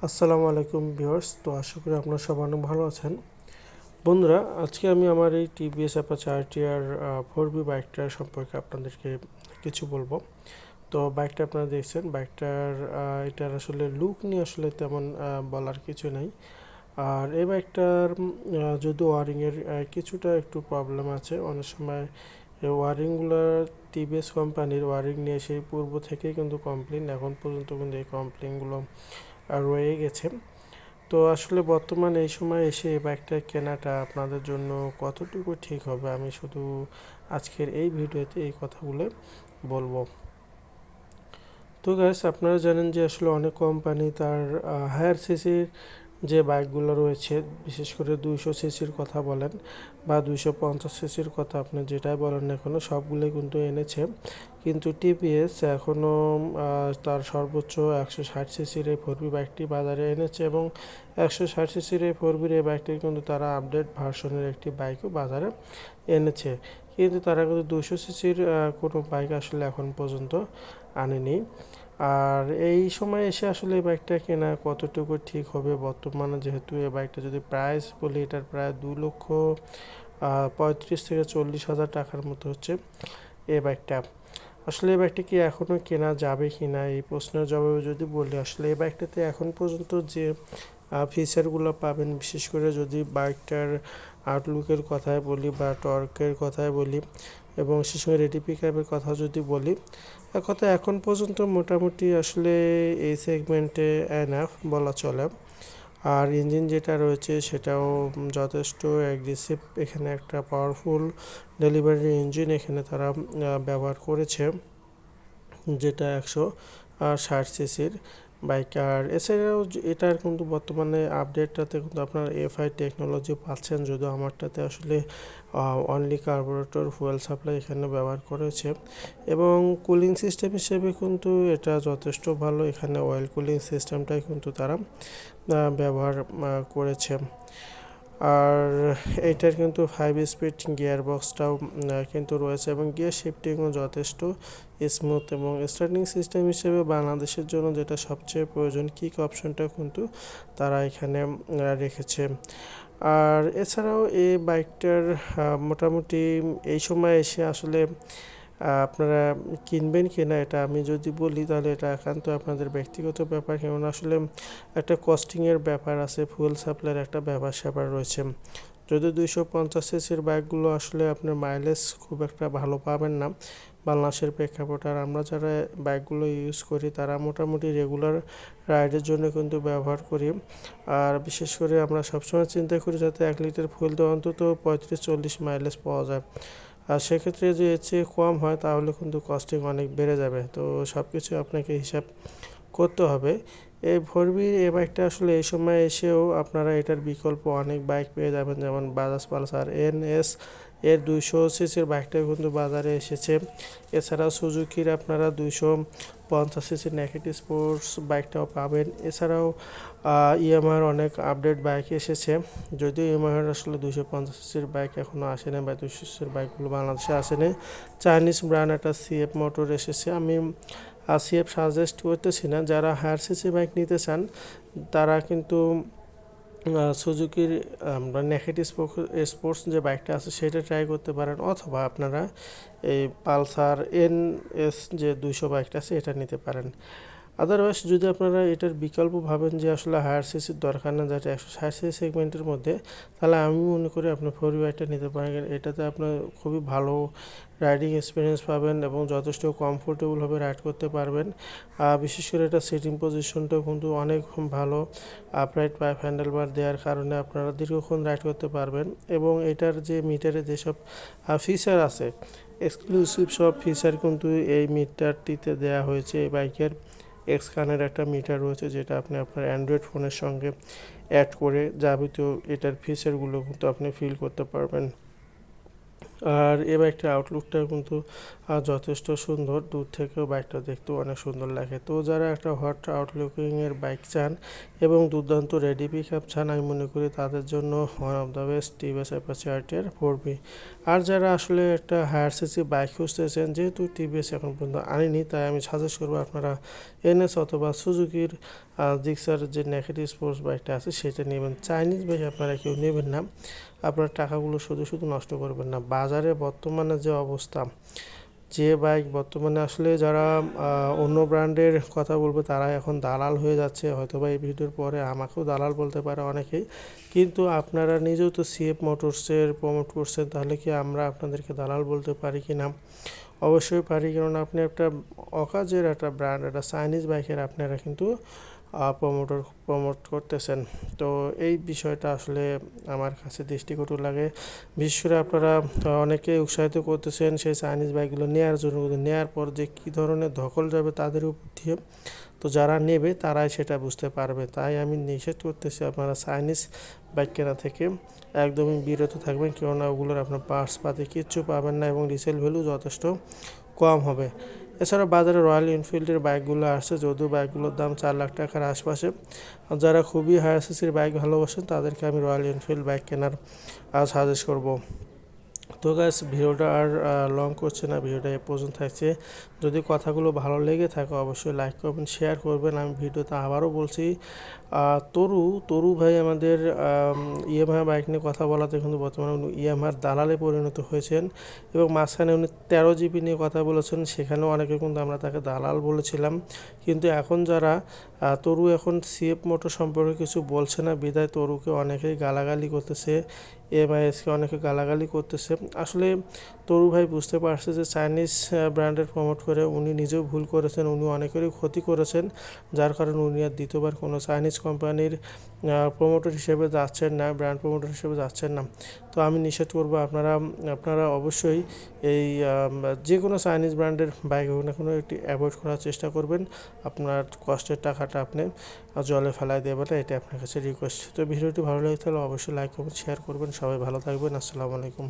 আসসালামু আলাইকুম ভিউয়ার্স। তো আশা করি আপনারা সবাই অনেক ভালো আছেন। বন্ধুরা, আজকে আমি আমার এই টিভিএস অ্যাপাচি আরটিআর 4বি বাইকটার সম্পর্কে আপনাদেরকে কিছু বলবো। তো বাইকটা আপনারা দেখছেন, বাইকটার এটার আসলে লুক নিয়ে আসলে তেমন বলার কিছু নেই। আর এই বাইকটার যদিও ওয়ারিংয়ের কিছুটা একটু প্রবলেম আছে। অনেক সময় এই ওয়ারিংগুলো টিভিএস কোম্পানির ওয়ারিং নিয়ে সেই পূর্ব থেকেই কিন্তু কমপ্লেন, এখন পর্যন্ত কিন্তু এই কমপ্লেনগুলো রয়ে গেছে। তো আসলে বর্তমানে এই সময় এসে এই বাইকটা কেনাটা আপনাদের জন্য কতটুকু ঠিক হবে, আমি শুধু আজকের এই ভিডিওতে এই কথাগুলো বলবো। তো গাইস, আপনারা জানেন যে আসলে অনেক কোম্পানি তার হায়ার সিসির যে বাইকগুলো রয়েছে, বিশেষ করে 200 সিসির কথা বলেন বা 250 সিসির কথা, আপনি যেটাই বলেন না কেন সবগুলোই কিন্তু এনেছে। কিন্তু টিভিএস এখনও তার সর্বোচ্চ 160 সিসির এই 4বি বাইকটি বাজারে এনেছে, এবং 160 সিসির এই 4বির এই বাইকটির কিন্তু তারা আপডেট ভার্সনের একটি বাইকও বাজারে এনেছে। কিন্তু তারা কিন্তু 200 সিসির কোনো বাইক আসলে এখন পর্যন্ত আনেনি। আর এই সময় এসে আসলে এই বাইকটা কেনা কতটুকু ঠিক হবে, বর্তমানে যেহেতু এই বাইকটা যদি প্রাইস বলি, এটার প্রায় 2,35,000 থেকে 40,000 টাকার মতো হচ্ছে এই বাইকটা। আসলে এই বাইকটা কি এখনও কেনা যাবে কি না, এই প্রশ্নের জবাবে যদি বলি, আসলে এই বাইকটাতে এখন পর্যন্ত যে ফিচারগুলো পাবেন, বিশেষ করে যদি বাইকটার আউটলুকের কথায় বলি বা টর্কের কথায় বলি এবং সে সঙ্গে রেডি পিক আপের কথা যদি বলি, এক কথা এখন পর্যন্ত মোটামুটি আসলে এই সেগমেন্টে এনাফ বলা চলে। আর ইঞ্জিন যেটা রয়েছে সেটাও যথেষ্ট অ্যাগ্রেসিভ, এখানে একটা পাওয়ারফুল ডেলিভারি ইঞ্জিন এখানে তারা ব্যবহার করেছে, যেটা 160 সিসির বাইক। আর এছাড়াও এটার কিন্তু বর্তমানে আপডেটটাতে কিন্তু আপনার এফআই টেকনোলজি পাচ্ছেন, যদিও আমারটাতে আসলে অনলি কার্বোরেটর ফুয়েল সাপ্লাই এখানে ব্যবহার করেছে। এবং কুলিং সিস্টেম হিসেবে কিন্তু এটা যথেষ্ট ভালো, এখানে অয়েল কুলিং সিস্টেমটাই কিন্তু তারা ব্যবহার করেছে। আর এইটার কিন্তু 5 স্পিড গিয়ার বক্সটাও কিন্তু রয়েছে, এবং গিয়ার শিফটিংও যথেষ্ট স্মুথ। এবং স্টার্টিং সিস্টেম হিসেবে বাংলাদেশের জন্য যেটা সবচেয়ে প্রয়োজন, কিক অপশনটা কিন্তু তারা এখানে রেখেছে। আর এছাড়াও এই বাইকটার মোটামুটি এই সময় এসে আসলে আপনারা কিনবেন কিনা এটা আমি যদি বলি, তাহলে এটা একান্ত আপনাদের ব্যক্তিগত ব্যাপার, কেননা আসলে একটা কস্টিংয়ের ব্যাপার আছে, ফুয়েল সাপ্লাইয়ের একটা ব্যাপার স্যাপার রয়েছে। যদি 250 সিসির বাইকগুলো আসলে আপনার মাইলেজ খুব একটা ভালো পাবেন না বাংলাদেশের প্রেক্ষাপটে। আর আমরা যারা বাইকগুলো ইউজ করি তারা মোটামুটি রেগুলার রাইডের জন্য কিন্তু ব্যবহার করি। আর বিশেষ করে আমরা সবসময় চিন্তা করি যাতে 1 লিটার ফুয়েল দিয়ে অন্তত 35-40 মাইলেজ পাওয়া যায়। আর সেক্ষেত্রে যদি এর চেয়ে কম হয় তাহলে কিন্তু কস্টিং অনেক বেড়ে যাবে। তো সব কিছু আপনাকে হিসাব করতে হবে। এই 4বি এই বাইকটা আসলে এই সময় এসেও আপনারা এটার বিকল্প অনেক বাইক পেয়ে যাবেন, যেমন বাজাজ পালসার এনএস এর 200 সিসির বাইকটা কিন্তু বাজারে এসেছে। এছাড়াও সুজুকির আপনারা 250 সিসির নেকেট স্পোর্টস বাইকটাও পাবেন। এছাড়াও ইয়ামাহার অনেক আপডেট বাইক এসেছে, যদিও ইয়ামাহার আসলে 250 সিসির বাইক এখনও আসেনি বা 200 সিসির বাইকগুলো বাংলাদেশে আসেনি। চাইনিজ ব্র্যান্ড একটা সিএফ মোটর এসেছে। আমি সিএফ সাজেস্ট করতেছি না, যারা হায়ার সিসি বাইক নিতে চান তারা কিন্তু সুজুকির নেকেট স্পোর্টস যে বাইকটা আছে সেটা ট্রাই করতে পারেন, অথবা আপনারা এই পালসার এনএস যে 200 বাইকটা আছে এটা নিতে পারেন। আদারওয়াইজ যদি আপনারা এটার বিকল্প ভাবেন যে আসলে হায়ার সিসির দরকার না, যেটা 160 সিসি সেগমেন্টের মধ্যে, তাহলে আমি মনে করি আপনি 4বি বাইকটা নিতে পারেন। এটাতে আপনার খুবই ভালো রাইডিং এক্সপিরিয়েন্স পাবেন এবং যথেষ্ট কমফোর্টেবলভাবে রাইড করতে পারবেন। বিশেষ করে এটা সিটিং পজিশনটাও কিন্তু অনেক ভালো, আপরাইট পাইপ হ্যান্ডেল বার দেওয়ার কারণে আপনারা দীর্ঘক্ষণ রাইড করতে পারবেন। এবং এটার যে মিটারে যেসব ফিচার আছে, এক্সক্লুসিভ সব ফিচার কিন্তু এই মিটারটিতে দেওয়া হয়েছে। এই বাইকের এক্সকানের একটা মিটার রয়েছে, যেটা আপনি আপনার অ্যান্ড্রয়েড ফোনের সঙ্গে অ্যাড করে যাবতীয় এটার ফিচারগুলো কিন্তু আপনি ফিল করতে পারবেন। আর এই বাইকটার আউটলুকটা কিন্তু যথেষ্ট সুন্দর, দূর থেকেও বাইকটা দেখতেও অনেক সুন্দর লাগে। তো যারা একটা হট আউটলুকিংয়ের বাইক চান এবং দুর্দান্ত রেডি পিক আপ চান, আমি মনে করি তাদের জন্য one of the best TVS Apache RTR 4বি। আর যারা আসলে একটা হায়ার সিসি বাইক খুঁজতেছেন, যেহেতু টিভিএস এখন পর্যন্ত আনেনি, তাই আমি সাজেস্ট করবো আপনারা এনএস অথবা সুজুকির জিক্সার যে নেকেড স্পোর্টস বাইকটা আছে সেটা নেবেন। চাইনিজ বাইক আপনারা কেউ নেবেন না, আপনার টাকাগুলো শুধু শুধু নষ্ট করবেন না। বাজারে বর্তমানে যে অবস্থা, যে বাইক বর্তমানে আসলে যারা অন্য ব্র্যান্ডের কথা বলবে তারা এখন দালাল হয়ে যাচ্ছে, হয়তো বা এই ভিডিওর পরে আমাকেও দালাল বলতে পারে অনেকেই, কিন্তু আপনারা নিজেও তো সিএফ মোটরসের প্রমোট করছেন, তাহলে কি আমরা আপনাদেরকে দালাল বলতে পারি কি না? অবশ্যই পারি, কারণ আপনি একটা অকাজের একটা ব্র্যান্ড, একটা চাইনিজ বাইকের আপনারা কিন্তু প্রমোট করতেছেন। তো এই বিষয়টা আসলে আমার কাছে দৃষ্টিকটু লাগে। বিশেষ করে আপনারা অনেকে উৎসাহিত করতেছেন সেই চাইনিজ বাইকগুলো নেওয়ার জন্য, কিন্তু নেওয়ার পর যে কী ধরনের ধকল যাবে তাদের উপর দিয়ে, তো যারা নেবে তারাই সেটা বুঝতে পারবে। তাই আমি নিষেধ করতেছি আপনারা চাইনিজ বাইক কেনা থেকে একদমই বিরত থাকবেন, কেননা ওগুলোর আপনার পার্টস পাতি কিচ্ছু পাবেন না এবং রিসেল ভ্যালু যথেষ্ট কম হবে। এছাড়া বাজারে রয়্যাল এনফিল্ডের বাইকগুলো আসছে, যদিও বাইকগুলোর দাম 4 লাখ টাকার আশপাশে। যারা খুবই হাই এসএসির বাইক ভালোবাসেন তাদেরকে আমি রয়্যাল এনফিল্ড বাইক কেনার সাজেস্ট করব। তো গাইস, ভিডিওটা আর লং করছে না, ভিডিওটা এ পর্যন্ত থাকছে। যদি কথাগুলো ভালো লেগে থাকে অবশ্যই লাইক করবেন, শেয়ার করবেন। আমি ভিডিওতে আবারও বলছি, তরু ভাই আমাদের ইয়ামাহা বাইক নিয়ে কথা বলাতে কিন্তু বর্তমানে উনি ইয়ামাহার দালালে পরিণত হয়েছেন, এবং মাঝখানে উনি 13 জিবি নিয়ে কথা বলেছেন, সেখানেও অনেকে কিন্তু আমরা তাকে দালাল বলেছিলাম। কিন্তু এখন যারা তরু এখন সিএফ মোটর সম্পর্কে কিছু বলছে না বিদায় তরুকে অনেকেই গালাগালি করতেছে, এমআইএসকে অনেকে গালাগালি করতেছে। আসলে তরু ভাই বুঝতে পারছে যে চাইনিজ ব্র্যান্ডের প্রমোট করে উনি নিজেও ভুল করেছেন, উনি অনেকেরই ক্ষতি করেছেন, যার কারণে উনি আর দ্বিতীয়বার কোনো চাইনিজ কোম্পানির প্রমোটর হিসেবে যাচ্ছেন না, ব্র্যান্ড প্রমোটর হিসেবে যাচ্ছেন না। তো আমি নিষেধ করবো আপনারা অবশ্যই এই যে কোনো চাইনিজ ব্র্যান্ডের বাইক হোক না কোনো একটি অ্যাভয়েড করার চেষ্টা করবেন। আপনার কষ্টের টাকাটা আপনি জলে ফেলায় দেবেন না, এটা আপনার কাছে রিকোয়েস্ট। তো ভিডিওটি ভালো লাগে তাহলে অবশ্যই লাইক করবেন, শেয়ার করবেন। সবাই ভালো থাকবেন। আসসালামু আলাইকুম।